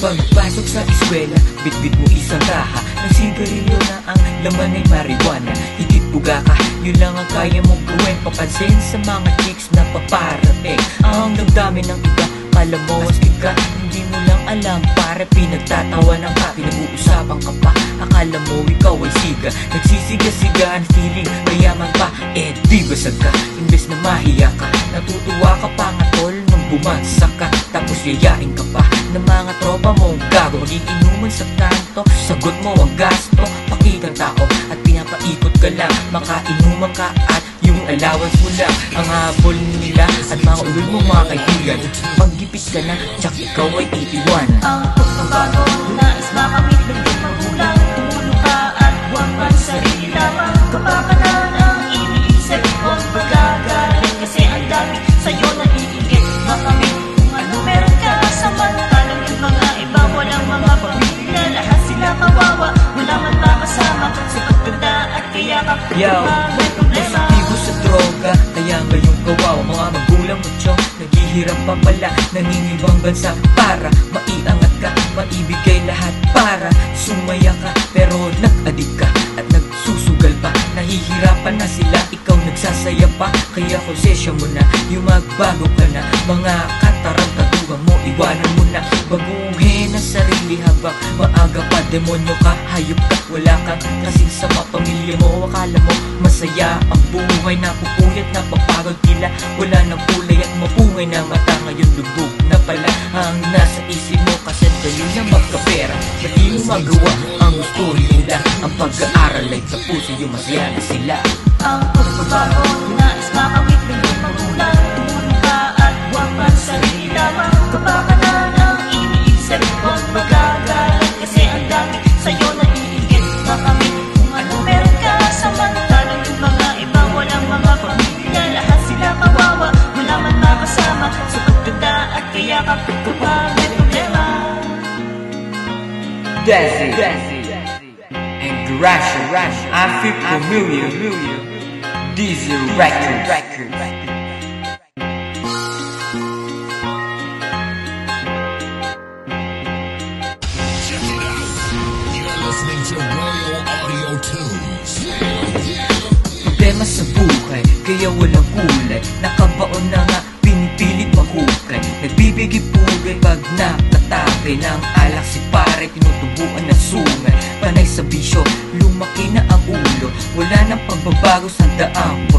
Pagpasok sa eskwela, bitbit mo isang kaha ng sigarilyo na ang laman ay marijuana. Higit buga ka, yun lang ang kaya mong gawin. Papansin sa mga chicks na paparating ang damdamin ng iba. Kala mo astig ka, hindi mo lang alam. Para pinagtatawanan ka, pinag-uusapan ka pa. Akala mo ikaw ay siga, nagsisiga-siga ang feeling mayaman pa. Eh di basag ka, imbes na mahiya ka. Natutuwa ka pa nga tol nung bumagsak ka. Tapos yayain ka pa ng mga tropa mong gago. Magiinuman sa kanto, sagot mo ang gasto. Pakitang tao at pinapaikot ka lang. Makainuman ka at yung allowance mo lang ang habol nila at mga ulol mo mga kaibigan. Paggipit ka na, tsak ikaw ay itiwan. Ang pagbabago, nais makamit ng iyong magulang. Tumulong ka at huwag ang sarili lamang. Kapakanan ang iniisip kung pagkagaling. Kasi ang dami sa'yo na iigit. Makamit kung ano meron ka. Samantalang yung mga iba walang mga pamilya. Lahat sila kawawa, wala man makasama. Sa pagtanda at kayakap, may problema. Sa droga, kaya ngayong kawawa mga magulang mo tiyong naghihirap pa pala, nangingibang bansa para maiangat ka, maibigay lahat para sumaya ka. Pero nag-adik ka at nagsusugal pa, nahihirapan na sila, ikaw nagsasaya pa. Kaya konsesya mo na, yung magbago ka na. Mga katarantaduhan mo, iwanan mo na. Baguhin ang sarili habang maaga pa. Demonyo ka, hayop ka, wala kang kasing sama. Pamilya mo, akala mo masaya ang buhay. Napupuyat, napapagod, tila wala nang kulay at mapungay na mata. Ngayon lubog na pala ang nasa isip mo. Kasi dali na magkapera, ba't di mo magawa ang gusto nila? Ang pag-aaral ay tapuso, yung masaya na sila. Ang pagbabago, nais makamit ng iyong magulang. Tumulong ka at huwag ang sarili lamang. Kapakanan ang iniisip kung magagaling. Kasi ang dami sa'yo na iigit. Makamit kung ano meron ka. Samantalang yung mga iba walang mga pamilya. Lahat sila kawawa, wala man makasama. Sa pagtanda at kayakap kapag may problema. Desi and Garasha, I feel familiar. Diesel Records. Problema sa buhay, kaya walang kulay. Nakabaon na nga, pinipilit mahukay. Nagbibigay-pugay pag nakatagay ng alak si pare, tinutubuan na sungay. Panay sa bisyo, lumaki na ang ulo. Wala nang pagbabago sa 100%.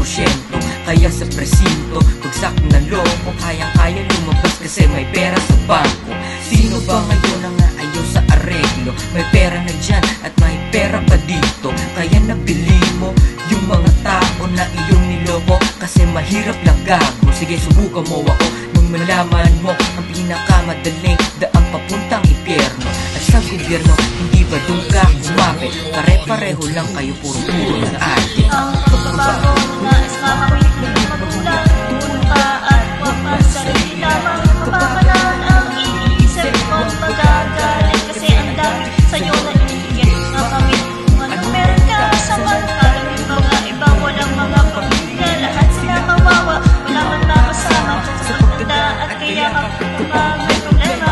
Kaya sa presinto, bagsak ng loko. Kayang-kaya lumabas kasi may pera sa bangko. Sino ba ngayon ang ayaw sa areglo? May pera na dyan at may pera pa dito. Kaya nabili mo yung mga tao na iyong niloko. Kasi mahirap lang gago. Sige, subukan mo ako nung malaman mo ang pinakamadaling daan papuntang impyerno. At sa gobyerno, hindi ba doon ka kumapit? Pare-pareho lang kayo, puro-puro ng arte. Ang pagbabago, nais makamit ng iyong magulang. Tumulong ka at huwag ang sarili lamang. Kapakanan ang iniisip kung magagaling. Kasi ang dami sa'yo na iigit. Makamit kung ano meron ka. Samantalang yung mga iba walang mga pamilya. Lahat sila kawawa, wala man makasama. Sa pagtanda at kayakap kapag may problema.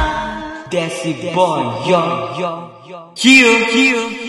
Desi boy, yo, here.